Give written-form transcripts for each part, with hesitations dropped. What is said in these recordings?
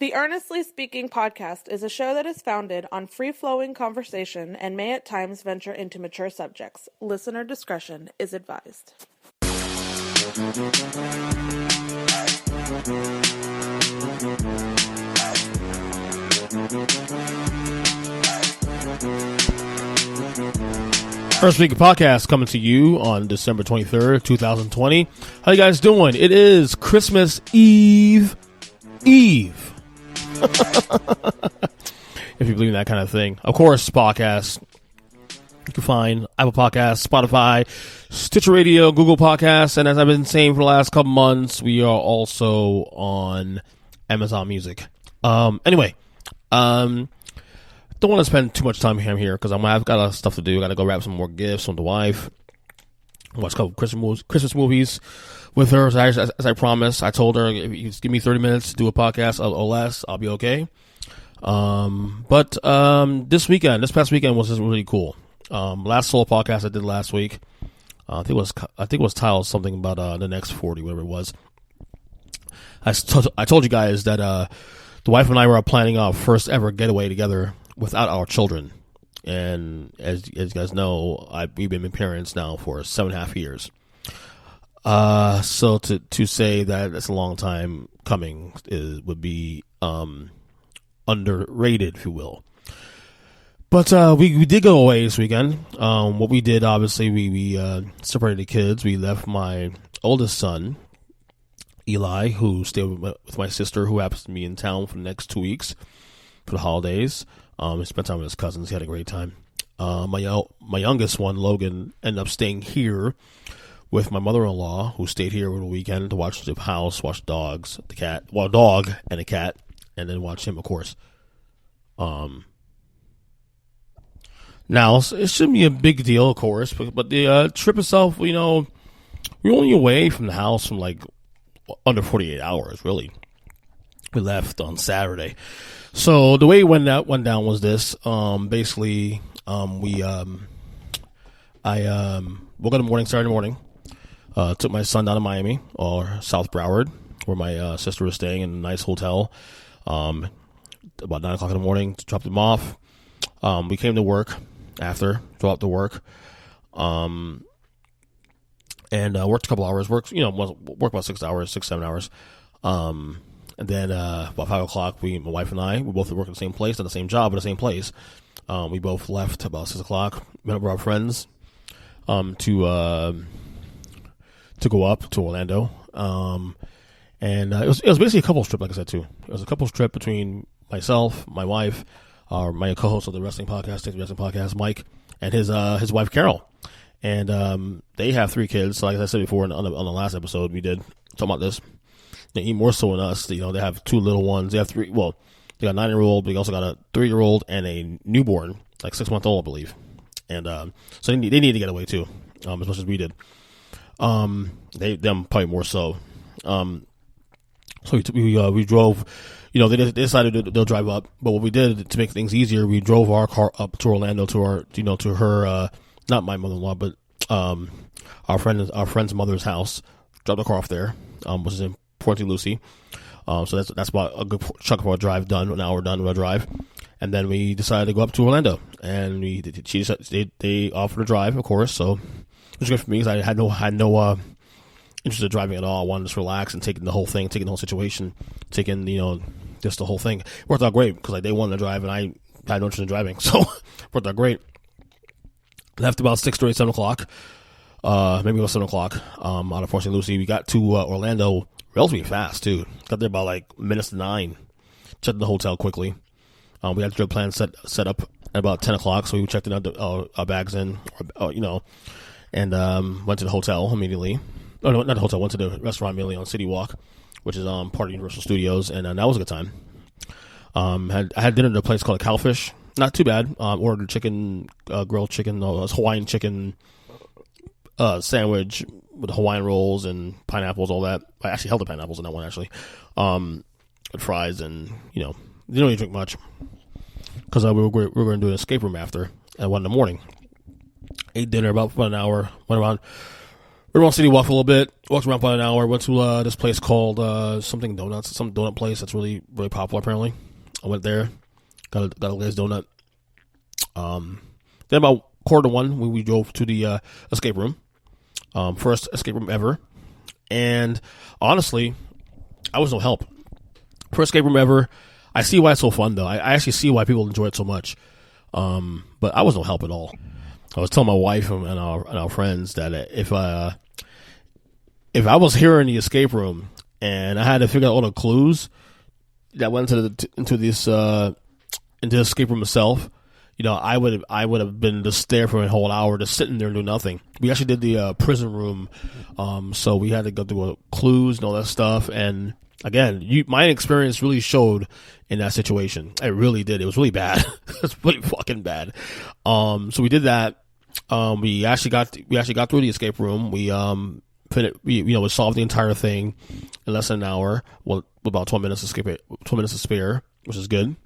The Earnestly Speaking podcast is a show that is founded on free-flowing conversation and may at times venture into mature subjects. Listener discretion is advised. Earnestly Speaking podcast coming to you on December 23rd, 2020. How you guys doing? It is Christmas Eve. If you believe in that kind of thing. Of course, podcasts. You can find Apple Podcasts, Spotify, Stitcher Radio, Google Podcasts, and as I've been saying for the last couple months, we are also on Amazon Music. Anyway, don't want to spend too much time here because I've got a lot of stuff to do. Got to go wrap some more gifts from the wife. Watch a couple Christmas movies with her, as I promised. I told her, if you just give me 30 minutes to do a podcast or less, I'll be okay. But this past weekend was just really cool. Last solo podcast I did last week, I think it was titled something about the next 40, whatever it was. I told you guys that the wife and I were planning our first ever getaway together without our children. And as you guys know, we've been parents now for 7.5 years. So to say that it's a long time coming would be underrated, if you will. But we did go away this weekend. What we did, obviously, we separated the kids. We left my oldest son, Eli, who stayed with my sister, who happens to be in town for the next 2 weeks for the holidays. He spent time with his cousins. He had a great time. My youngest one, Logan, ended up staying here with my mother-in-law, who stayed here over the weekend to watch the house, watch dogs, dog and a cat, and then watch him, of course. Now, it shouldn't be a big deal, of course, but the trip itself, we were only away from the house from like under 48 hours, really. We left on Saturday. So the way it went down was this. Basically, I woke up in the morning, Saturday morning, took my son down to Miami or South Broward, where my sister was staying in a nice hotel. About 9 o'clock in the morning, dropped him off. We came to work after, drove up to work, and worked a couple hours. Worked about 6 hours, 7 hours. And then about 5 o'clock, my wife and I, we both work at the same place, at the same job, at the same place. We both left about 6 o'clock, met up with our friends to go up to Orlando. And it was basically a couples trip, like I said, too. It was a couples trip between myself, my wife, my co-host of the wrestling podcast, Mike, and his wife, Carol. And they have 3 kids. So like I said before on the last episode, we did talk about this. They eat more so than us. They have 2 little ones. They have 3. Well, they got a 9-year-old, but they also got a 3-year-old and a newborn, like 6-month-old, I believe. And so they need to get away too, as much as we did. Them probably more so. So we drove. They decided they'll drive up, but what we did to make things easier, we drove our car up to Orlando to her, not my mother-in-law, but our friend's mother's house. Dropped the car off there, which is in Port St. Lucie. So that's about a good chunk of our drive done. An hour done with our drive, and then we decided to go up to Orlando. And they offered to drive, of course. So it was good for me because I had no interest in driving at all. I wanted to just relax and taking the whole situation, just the whole thing. Worked out great because they wanted to drive and I had no interest in driving, so worked out great. Left about 6:30, 7 o'clock. Maybe about 7 o'clock. Out of Port St. Lucie, we got to Orlando relatively fast too. Got there about like minutes to 9. Checked the hotel quickly. We had the trip plan set up at about 10 o'clock, so we checked in our bags in, and went to the hotel immediately. Oh no, not the hotel. Went to the restaurant immediately on City Walk, which is part of Universal Studios, and that was a good time. I had dinner at a place called Cowfish. Not too bad. Ordered grilled chicken, Hawaiian chicken sandwich with Hawaiian rolls and pineapples, all that. I actually held the pineapples in that one, actually. With fries, and didn't really drink much because we were going to do an escape room after at 1 in the morning. Ate dinner about an hour. Went around We were on City Walk for a little bit. Walked around for about an hour. Went to this place called something donuts, some donut place that's really really popular apparently. I went there, got a glazed donut. Then about 1:45 we drove to the escape room, first escape room ever, and honestly, I was no help. First escape room ever. I see why it's so fun though. I actually see why people enjoy it so much. But I was no help at all. I was telling my wife and our friends that if I was here in the escape room and I had to figure out all the clues that went into the escape room itself, I would have been just there for a whole hour, just sitting there and doing nothing. We actually did the prison room, so we had to go through clues and all that stuff. And again, my experience really showed in that situation. It really did. It was really bad. It was really fucking bad. So we did that. We actually got through the escape room. We we solved the entire thing in less than an hour. Well, about 12 minutes to spare, which is good.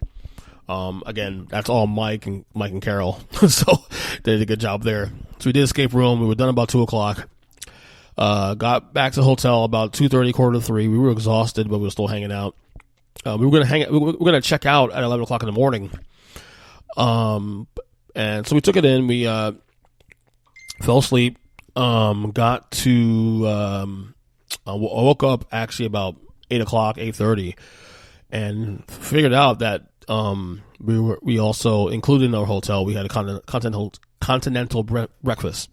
Again, that's all Mike and Carol. So they did a good job there. So we did escape room. We were done about 2:00. Got back to the hotel about 2:30, 2:45. We were exhausted, but we were still hanging out. We were gonna check out at 11:00 in the morning. And so we took it in. We fell asleep. Got to I woke up actually about 8:00, 8:30, and figured out that we also included in our hotel we had a continental breakfast.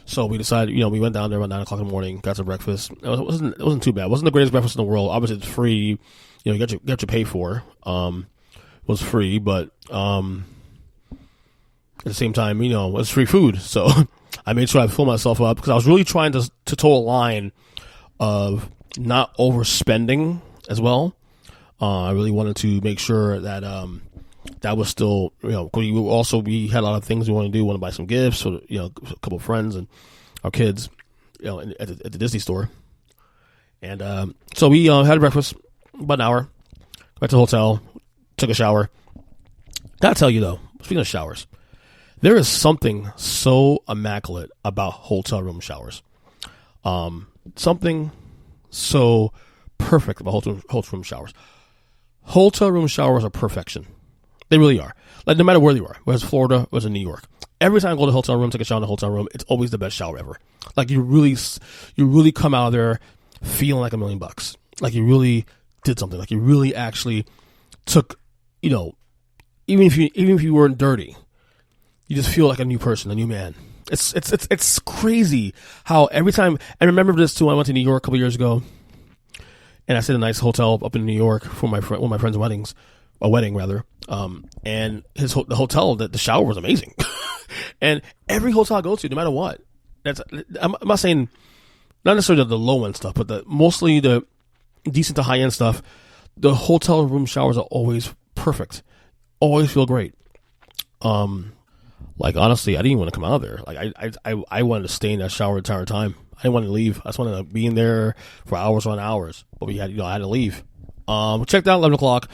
So we decided, we went down there about 9:00 in the morning, got some breakfast. It wasn't too bad. It wasn't the greatest breakfast in the world. Obviously, it's free. You got your pay for. It was free, but at the same time, it's free food. So I made sure I filled myself up because I was really trying to toe a line of not overspending as well. I really wanted to make sure that that was still, we had a lot of things we wanted to do. We want to buy some gifts for, a couple of friends and our kids, at the Disney store. And so we had breakfast about an hour, went to the hotel, took a shower. Gotta tell you though, speaking of showers, there is something so immaculate about hotel room showers. Something so perfect about hotel room showers. Hotel room showers are perfection. They really are. Like, no matter where you are, whether it's Florida, whether it's New York, every time I go to the hotel room, take a shower in the hotel room, it's always the best shower ever. Like, you really come out of there feeling like $1 million. Like, you really did something. Like, you really actually took, even if you weren't dirty, you just feel like a new person, a new man. It's crazy how every time, I remember this too, when I went to New York a couple years ago, and I stayed in a nice hotel up in New York for one of my friend's weddings. A wedding rather, and the hotel, the shower was amazing. And every hotel I go to, no matter what, I'm not saying not necessarily the low end stuff, but mostly the decent to high end stuff. The hotel room showers are always perfect, always feel great. Like honestly, I didn't even want to come out of there. Like I wanted to stay in that shower the entire time. I didn't want to leave. I just wanted to be in there for hours on hours. But I had to leave. We checked out 11:00.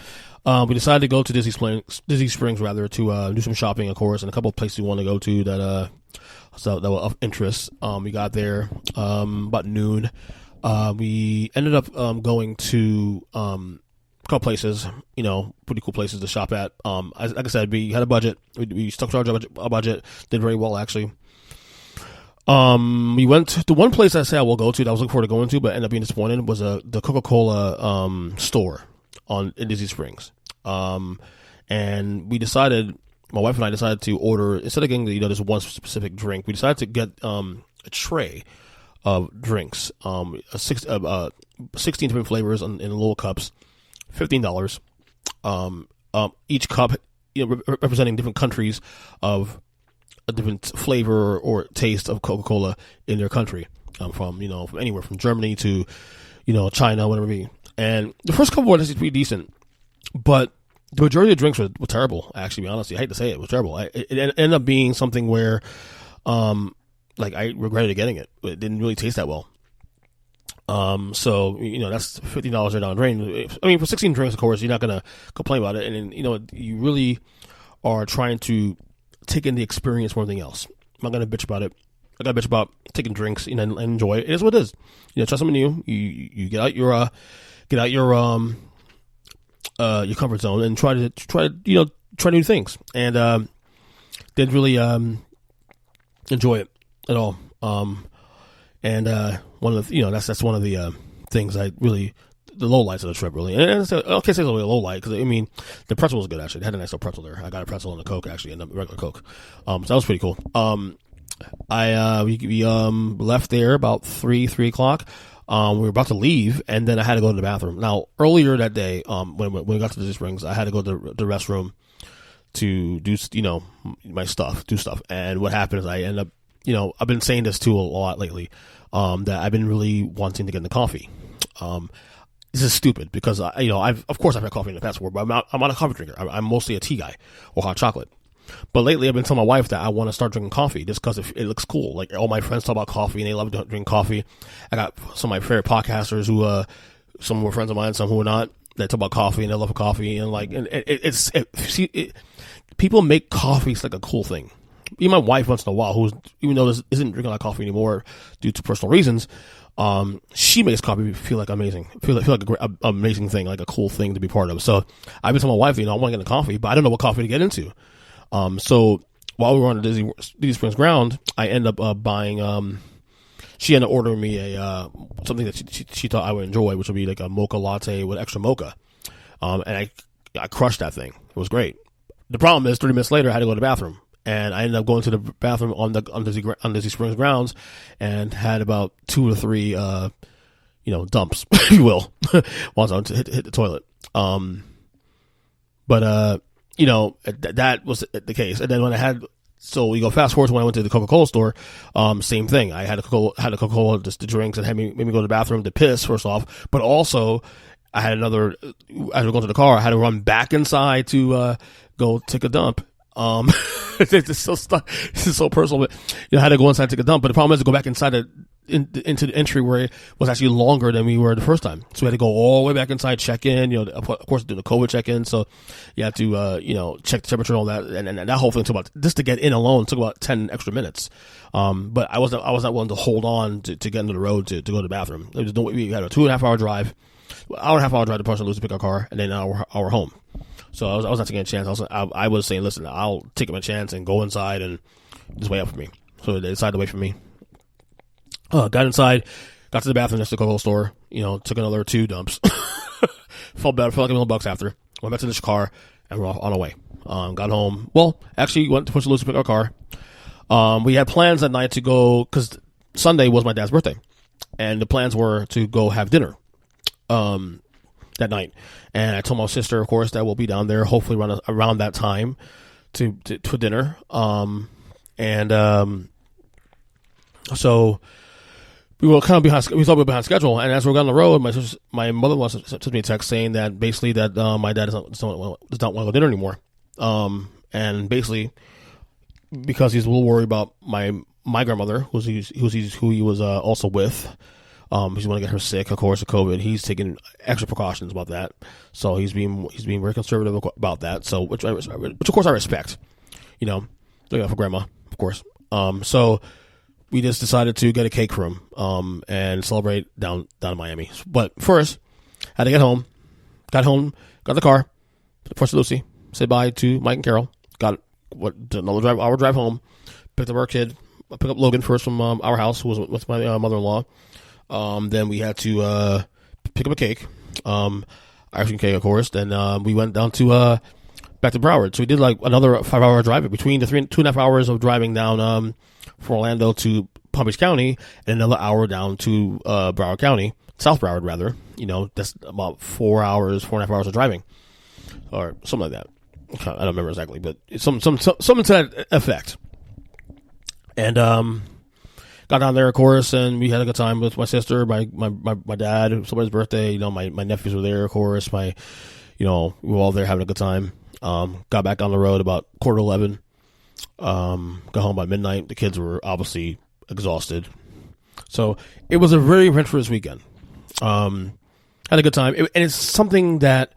We decided to go to Disney Springs rather to do some shopping, of course, and a couple of places we want to go to that were of interest. We got there about noon. We ended up going to a couple places, pretty cool places to shop at. Like I said, we had a budget. We stuck to our budget. Did very well actually. We went to one place I said I will go to that I was looking forward to going to, but ended up being disappointed was the Coca-Cola store in Disney Springs. And we decided, my wife and I decided to order, instead of getting this one specific drink, we decided to get a tray of drinks, 16 different flavors in little cups, $15. Each cup representing different countries of a different flavor or taste of Coca-Cola in their country, from anywhere from Germany to China, whatever it be. And the first couple were pretty decent, but the majority of the drinks were terrible. Actually, to be honest, I hate to say it was terrible. It ended up being something where, I regretted getting it. It didn't really taste that well. So that's $15 right down the drain. I mean, for 16 drinks, of course, you're not gonna complain about it, and you really are trying to take in the experience more than anything else. I'm not gonna bitch about it. I got a bitch about taking drinks, and enjoy it. It is what it is. Try something new. You get out your comfort zone and try new things. And didn't really enjoy it at all. And one of the, that's one of the things I really, the low lights of the trip, really. And I can't say it's really a low light, because the pretzel was good, actually. It had a nice little pretzel there. I got a pretzel and a Coke, actually, and a regular Coke. So that was pretty cool. We left there about 3 o'clock. We were about to leave, and then I had to go to the bathroom. Now, earlier that day, when we got to Disney Springs, I had to go to the restroom to do, my stuff, And what happened is I end up, I've been saying this too a lot lately, that I've been really wanting to get into coffee. This is stupid because of course I've had coffee in the past before, but I'm not a coffee drinker. I'm mostly a tea guy or hot chocolate. But lately I've been telling my wife that I want to start drinking coffee just because it looks cool. Like, all my friends talk about coffee and they love to drink coffee. I got some of my favorite podcasters who, some were friends of mine, some who were not, that talk about coffee and they love coffee, and people make coffee like a cool thing. Even my wife once in a while, even though isn't drinking a lot of coffee anymore due to personal reasons, she makes coffee feel like amazing, feel like a great, amazing thing, like a cool thing to be part of. So I've been telling my wife, I want to get into coffee, but I don't know what coffee to get into. So while we were on the Disney Springs ground, I end up buying. She ended up ordering me something that she thought I would enjoy, which would be like a mocha latte with extra mocha. And I crushed that thing. It was great. The problem is, 30 minutes later, I had to go to the bathroom. And I ended up going to the bathroom on Disney Springs grounds, and had about 2 or 3, dumps, if you will, once I hit the toilet. That was the case. And then so we go fast forward to when I went to the Coca-Cola store. Same thing. I had a Coca-Cola, just the drinks, and made me go to the bathroom to piss first off, but also I had as we were going to the car, I had to run back inside to go take a dump. This is so personal, but I had to go inside and take a dump. But the problem is to go back inside into the entry where it was actually longer than we were the first time. So we had to go all the way back inside, check in, of course, do the COVID check in. So you have to, check the temperature and all that. And that whole thing took just to get in alone took about 10 extra minutes. But I was not willing to hold on to get into the road to go to the bathroom. We had a 2.5 hour drive, hour and a half hour drive to Parson Lewis to pick our car, and then an hour home. So I was not taking a chance. I was saying, listen, I'll take my chance and go inside and just wait up for me. So they decided to wait for me. Got inside, got to the bathroom next to the Coca-Cola store, took another 2 dumps. Felt better, felt like $1,000,000 after. Went back to this car, and we're on our way. Got home. Well, actually, went to Parson Lewis to pick our car. We had plans that night to go, because Sunday was my dad's birthday. And the plans were to go have dinner. That night, and I told my sister, of course, that we'll be down there hopefully around that time to dinner. So we were kind of behind. We thought we were behind schedule, and as we were on the road, my mother-in-law sent me a text saying that basically that my dad does not want to go to dinner anymore, and basically because he's a little worried about my grandmother, who he was also with. He's going to get her sick, of course, of COVID. He's taking extra precautions about that. So he's being very conservative about that. So which of course I respect. For grandma, of course. So we just decided to get a cake for him, and celebrate down in Miami. But first, had to get home. Got home, got in the car, pushed Lucy, said bye to Mike and Carol. Got another hour drive home. Picked up our kid. Picked up Logan first from our house, who was with my mother-in-law. Then we had to pick up a cake, Irish cake, of course. Then we went down to back to Broward. So we did like another 5-hour drive between the 2.5 hours of driving down from Orlando to Palm Beach County, and another hour down to Broward County, South Broward rather. That's about 4.5 hours of driving, or something like that. I don't remember exactly, but it's something to that effect. And got down there, of course, and we had a good time with my sister, my dad, somebody's birthday. My nephews were there, of course. We were all there having a good time. Got back on the road about 11:15. Got home by midnight. The kids were obviously exhausted. So it was a very adventurous weekend. Had a good time, and it's something that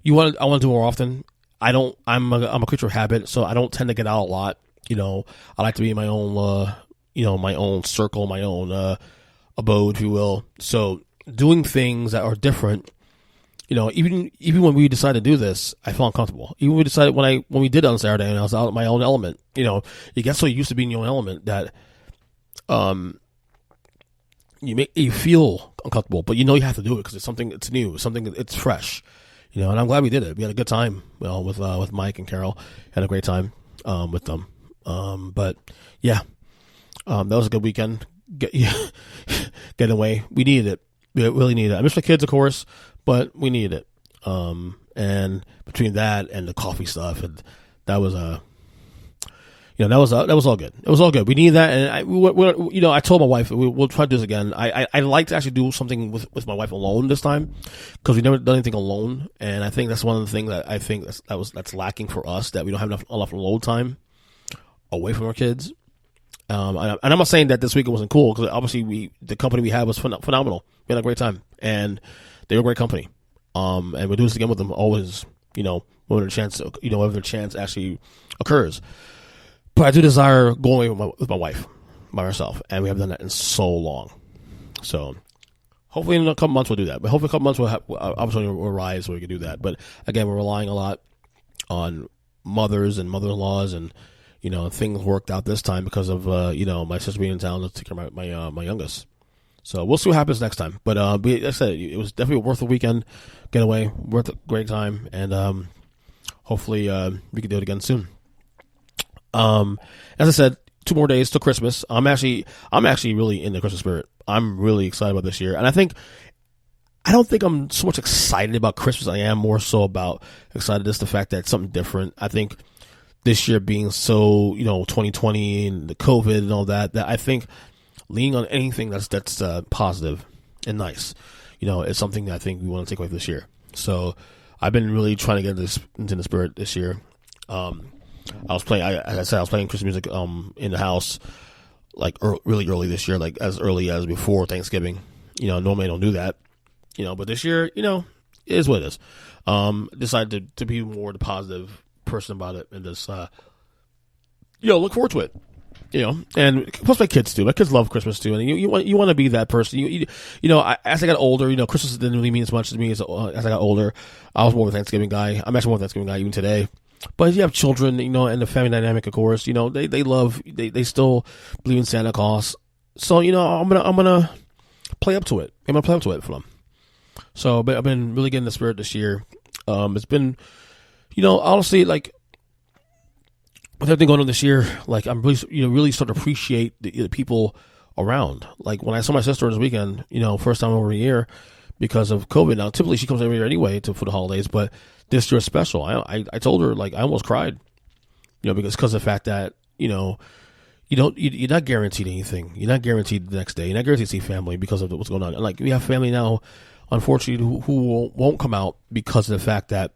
I want to do more often. I'm a creature of habit, so I don't tend to get out a lot. I like to be in my own my own circle, my own abode, if you will. So doing things that are different, even when we decided to do this, I felt uncomfortable. Even when we decided when we did it on Saturday and I was out in my own element, you get so used to being in your own element that you feel uncomfortable, but you have to do it because it's new, it's fresh, and I'm glad we did it. We had a good time, with Mike and Carol. Had a great time with them. But yeah, that was a good weekend. Getting away. We needed it. We really needed it. I miss my kids, of course, but we needed it. And between that and the coffee stuff, and that was that was all good. It was all good. We needed that, and I told my wife we'll try to do this again. I like to actually do something with my wife alone this time because we never done anything alone, and I think that's one of the things that I think that's lacking for us, that we don't have enough alone time away from our kids. And I'm not saying that this weekend wasn't cool, because obviously the company we had was phenomenal. We had a great time, and they were a great company. And we'll do this again with them always. When the chance actually occurs. But I do desire going away with my wife, by herself, and we haven't done that in so long. So hopefully in a couple months we'll do that. But hopefully in a couple months we'll have opportunity will arise where we can do that. But again, we're relying a lot on mothers and mother-in-laws, and things worked out this time because of my sister being in town to take care of my youngest. So we'll see what happens next time. But like I said, it was definitely worth the weekend getaway, worth a great time, and hopefully we can do it again soon. As I said, 2 more days till Christmas. I'm actually really in the Christmas spirit. I'm really excited about this year, and I don't think I'm so much excited about Christmas. I am more so about excited just the fact that it's something different. I think this year being so 2020 and the COVID and all that I think leaning on anything that's positive and nice, is something that I think we want to take away this year. So I've been really trying to get into the spirit this year. I was playing Christmas music in the house really early this year, like as early as before Thanksgiving. Normally I don't do that, but this year, it is what it is. Decided to be more the positive person about it, and just look forward to it. And plus my kids too. My kids love Christmas too, and you want to be that person. As I got older, Christmas didn't really mean as much to me as I got older. I was more of a Thanksgiving guy. I'm actually more of a Thanksgiving guy even today. But you have children, and the family dynamic, of course, they still believe in Santa Claus. So, I'm gonna play up to it. I'm gonna play up to it for them. So, but I've been really getting the spirit this year. It's been, honestly, like, with everything going on this year, like, I'm really starting to appreciate the people around. Like, when I saw my sister this weekend, first time over a year because of COVID. Now, typically she comes every year anyway for the holidays, but this year is special. I told her, like, I almost cried, because of the fact that, you're not guaranteed anything. You're not guaranteed the next day. You're not guaranteed to see family because of what's going on. And, like, we have family now, unfortunately, who won't come out because of the fact that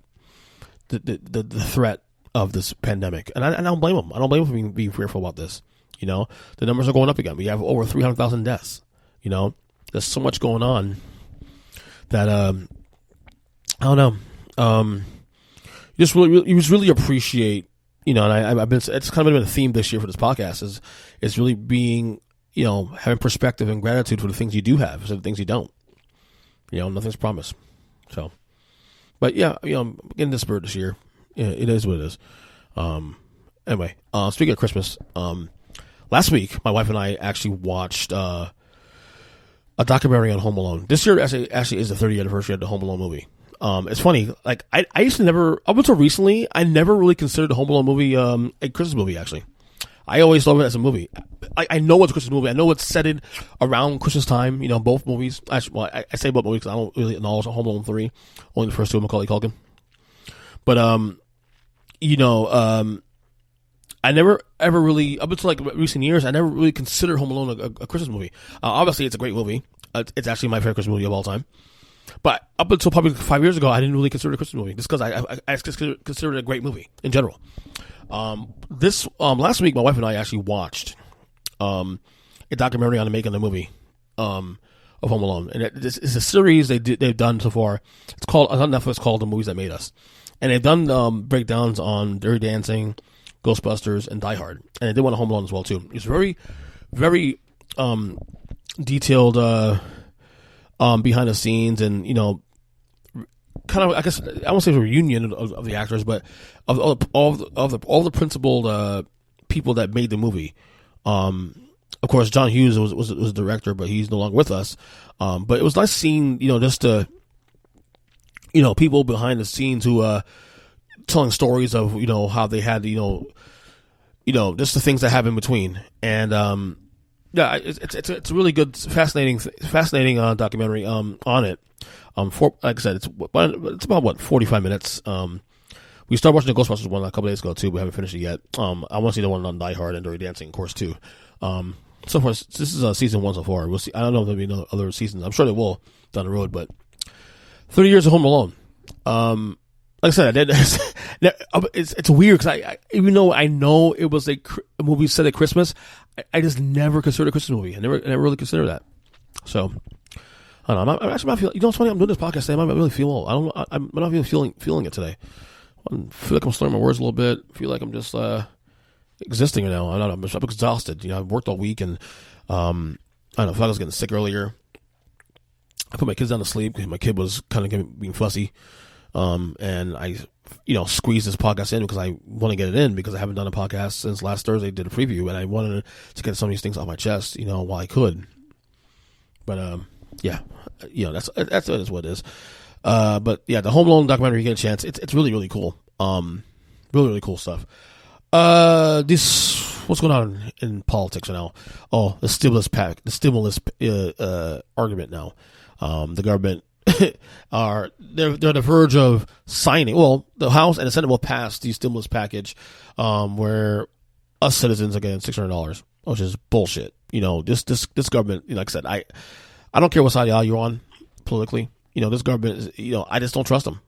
the threat of this pandemic. And I don't blame them. I don't blame them for being fearful about this. The numbers are going up again. We have over 300,000 deaths. There's so much going on that, I don't know. You just really appreciate, and I've been, it's kind of been a theme this year for this podcast is really being, having perspective and gratitude for the things you do have, instead of the things you don't. Nothing's promised. So, but yeah, I'm getting the spirit this year. Yeah, it is what it is. Anyway, speaking of Christmas, last week my wife and I actually watched a documentary on Home Alone. This year actually is the 30th anniversary of the Home Alone movie. It's funny, like, I used to never, up until recently, I never really considered the Home Alone movie a Christmas movie, actually. I always thought of it as a movie. I know it's a Christmas movie. I know it's set in around Christmas time, both movies. Actually, well, I say both movies because I don't really acknowledge Home Alone 3. Only the first two of Macaulay Culkin. But, I never ever really, up until like recent years, I never really considered Home Alone a Christmas movie. Obviously, it's a great movie. It's actually my favorite Christmas movie of all time. But up until probably 5 years ago, I didn't really consider it a Christmas movie, just because I considered it a great movie in general. This last week, my wife and I actually watched a documentary on the making of the movie of Home Alone, and it's a series they've done so far. It's called on Netflix, called The Movies That Made Us, and they've done breakdowns on Dirty Dancing, Ghostbusters, and Die Hard, and they did one on Home Alone as well too. It's very, very detailed behind the scenes, and kind of, I guess I won't say a reunion of the actors, but of all the principal people that made the movie. Of course, John Hughes was the director, but he's no longer with us. But it was nice seeing just people behind the scenes who telling stories of how they had just the things that happen in between. And yeah, it's a really good, fascinating documentary on it. Like I said, it's about 45 minutes. We started watching the Ghostbusters one a couple days ago too. We haven't finished it yet. I want to see the one on Die Hard and Dirty Dancing, of course, too. So far, this is season 1 so far. We'll see. I don't know if there'll be no other seasons. I'm sure they will down the road. But 30 Years of Home Alone. Like I said, it's weird because I even though I know it was a movie set at Christmas, I just never considered a Christmas movie. I never really considered that. So I don't know. I'm actually not feeling. It's funny. I'm doing this podcast today. I'm not really feeling. I'm not really feeling it today. I feel like I'm slurring my words a little bit. I feel like I'm just existing now. I don't know. I'm exhausted. I've worked all week, and I don't know. I feel like I was getting sick earlier. I put my kids down to sleep because my kid was kind of being fussy. And I, squeezed this podcast in because I want to get it in because I haven't done a podcast since last Thursday. Did a preview, and I wanted to get some of these things off my chest, while I could. But yeah, that's what it is. But yeah, the Home Alone documentary, you get a chance. It's really, really cool. Really, really cool stuff. What's going on in politics right now? Oh, the stimulus argument now. The government they're on the verge of signing. Well, the House and the Senate will pass the stimulus package, where us citizens are getting $600, which is bullshit. This government. Like I said, I don't care what side of the aisle you're on politically. This government is. I just don't trust them.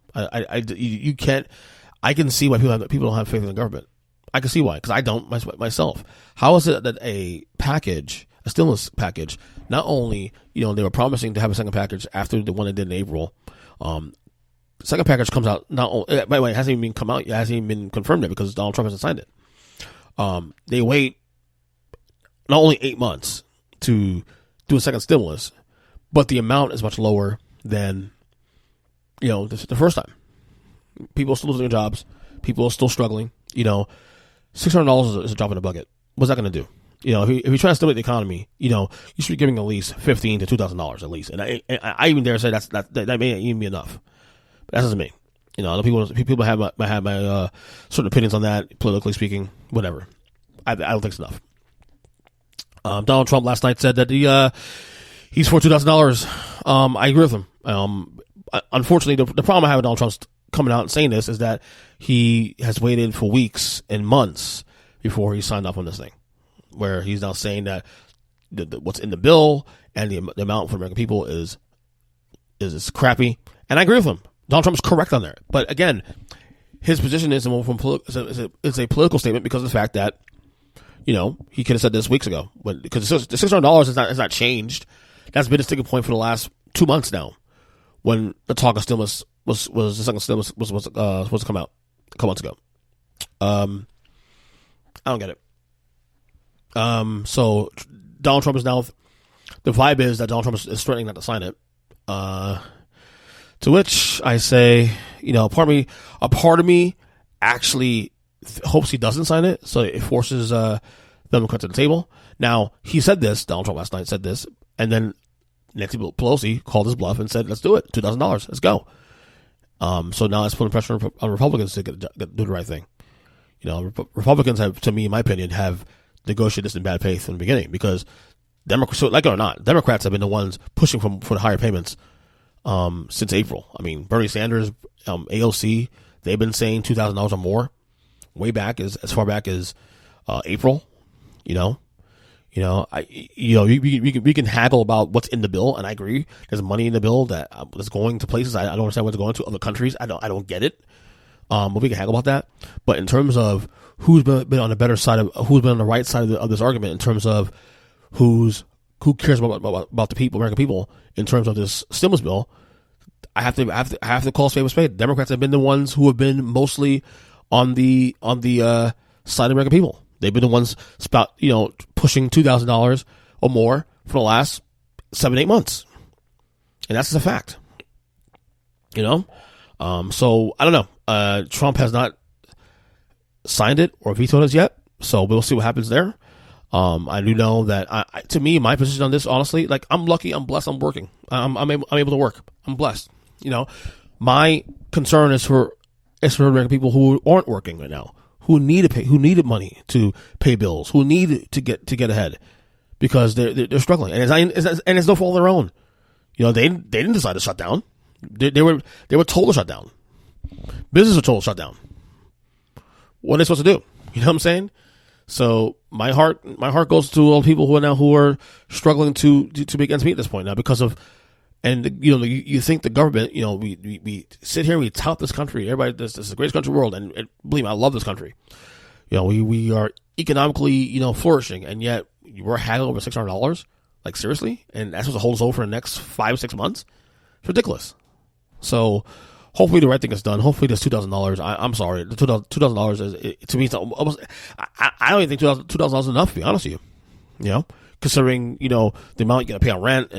You can't. I can see why people don't have faith in the government. I can see why, because I don't myself. How is it that a stimulus package, not only, they were promising to have a second package after the one they did in April. Second package comes out, not only, by the way, it hasn't even come out, it hasn't even been confirmed yet because Donald Trump hasn't signed it. They wait not only 8 months to do a second stimulus, but the amount is much lower than, the first time. People are still losing their jobs. People are still struggling. $600 is a drop in the bucket. What's that going to do? If you're trying to stimulate the economy, you should be giving at least $1,500 to $2,000 at least. And I even dare say that may even be enough. But that's just me. Other people have my certain opinions on that, politically speaking, whatever. I don't think it's enough. Donald Trump last night said that he's for $2,000. I agree with him. Unfortunately, the problem I have with Donald Trump's coming out and saying this is that he has waited for weeks and months before he signed off on this thing, where he's now saying that what's in the bill and the amount for the American people is crappy. And I agree with him. Donald Trump is correct on there. But again, his position is a political statement because of the fact that, he could have said this weeks ago. Because the $600 is not changed. That's been a sticking point for the last 2 months now, when the talk of stimulus was the second stimulus was supposed to come out a couple months ago. I don't get it. So Donald Trump is now, the vibe is that Donald Trump is threatening not to sign it. To which I say, a part of me actually hopes he doesn't sign it, so it forces Democrats to the table. Now, Donald Trump last night said this, and then Nancy Pelosi called his bluff and said, let's do it, $2,000, let's go. So now it's putting pressure on Republicans to do the right thing. Republicans have, to me, in my opinion, have negotiated this in bad faith from the beginning, because Democrats, so like it or not, Democrats have been the ones pushing for the higher payments since April. I mean, Bernie Sanders, AOC, they've been saying $2,000 or more way back, as far back as April. We can haggle about what's in the bill, and I agree. There's money in the bill that is going to places. I don't understand what's going to other countries. I don't get it. But we can haggle about that. But in terms of who's been on the better side who's been on the right side of this argument, in terms of who cares about the people, American people, in terms of this stimulus bill, I have to call spade a spade. Democrats have been the ones who have been mostly on the side of the American people. They've been the ones pushing $2,000 or more for the last 7-8 months, and that's just a fact. So I don't know. Trump has not signed it or vetoed it yet, so we'll see what happens there. I do know that to me, my position on this, honestly, like, I'm lucky, I'm blessed, I'm working, I'm able to work, I'm blessed. My concern is for American people who aren't working right now, who needed money to pay bills, who need to get ahead, because they're struggling, and it's no fault of their own. They didn't decide to shut down. They were told to shut down. Businesses were told to shut down. What are they supposed to do? You know what I'm saying? So my heart goes to all the people who are struggling to make ends meet at this point now because of, and you think the government, we sit here and we tout this country. Everybody, this is the greatest country in the world, and believe me, I love this country. We are economically, flourishing, and yet we're haggling over $600. Like, seriously? And that's supposed to hold us over for the next 5-6 months? It's ridiculous. So hopefully the right thing is done. Hopefully this $2,000. I'm sorry, the $2,000 is, to me, it's almost. I don't even think $2,000 is enough, to be honest with you. Considering the amount you got to pay on rent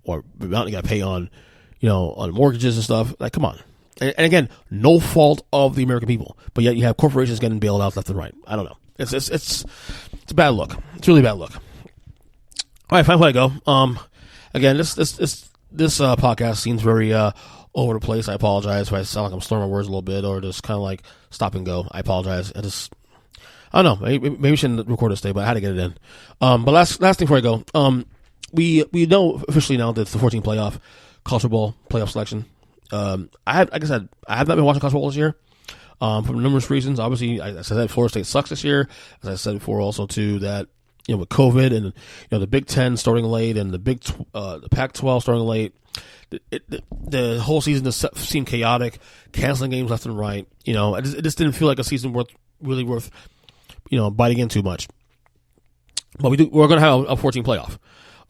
or the amount you got to pay on on mortgages and stuff. Like, come on. And again, no fault of the American people, but yet you have corporations getting bailed out left and right. I don't know. It's a bad look. It's really bad look. All right, fine, where I go. Again, this podcast seems very over the place. I apologize if I sound like I'm slurring my words a little bit or just kind of like stop and go. I apologize. I don't know. Maybe we shouldn't record this today, but I had to get it in. But last thing before I go, we know officially now that it's the 14 playoff college football playoff selection. Like I said, I have not been watching college football this year. For numerous reasons. Obviously, as I said, Florida State sucks this year. As I said before, also too, that with COVID and the Big Ten starting late and the Pac-12 starting late, the whole season just seemed chaotic, canceling games left and right. It just didn't feel like a season worth biting in too much. But we're going to have a 14 playoff.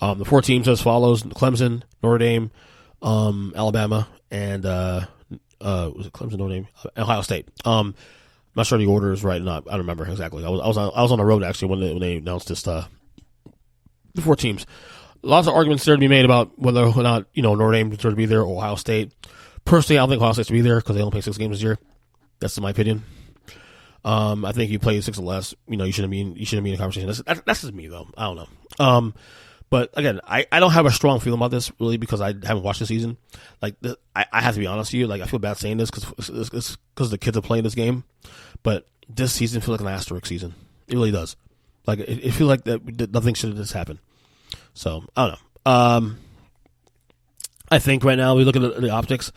The 4 teams as follows: Clemson, Notre Dame, Alabama, and was it Clemson, Notre Dame, Ohio State. I'm not sure the order is right or not. I don't remember exactly. I was on the road actually when they announced this the 4 teams. Lots of arguments there to be made about whether or not Notre Dame deserves to be there or Ohio State. Personally, I don't think Ohio State should be there because they only play 6 games this year. That's in my opinion. I think you play 6 or less. You shouldn't be in the conversation. That's just me though. I don't know. But again, I don't have a strong feeling about this really because I haven't watched the season. Like I have to be honest with you. Like I feel bad saying this because the kids are playing this game, but this season feels like an asterisk season. It really does. Like it feels like that nothing should have just happened. So I don't know. I think right now we look at the optics.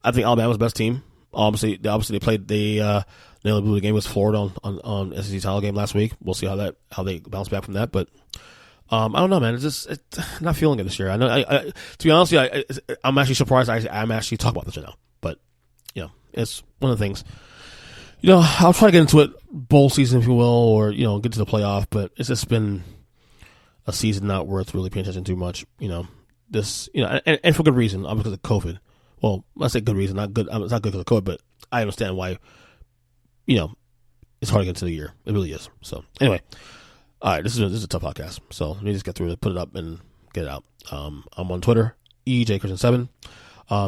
I think Alabama's the best team. Obviously they played they blew the game with Florida on SEC title game last week. We'll see how they bounce back from that, but. I don't know, man. It's not feeling it this year. I know. To be honest with you, I'm actually surprised. I'm actually talking about this right now. But it's one of the things. I'll try to get into it bowl season, if you will, or get to the playoff. But it's just been a season not worth really paying attention too much. This and for good reason, because of COVID. Well, I say good reason, not good. It's not good because of COVID, but I understand why. It's hard to get into the year. It really is. So anyway. All right, this is a tough podcast, so let me just get through it, put it up, and get it out. I'm on Twitter, EJChristian7.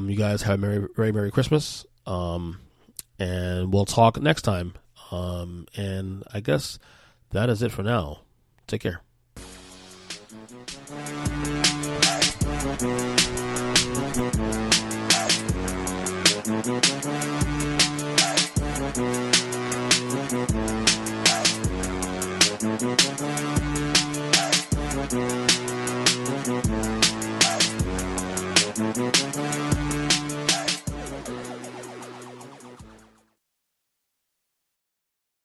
You guys have a very Merry Christmas, and we'll talk next time. And I guess that is it for now. Take care. Thank you.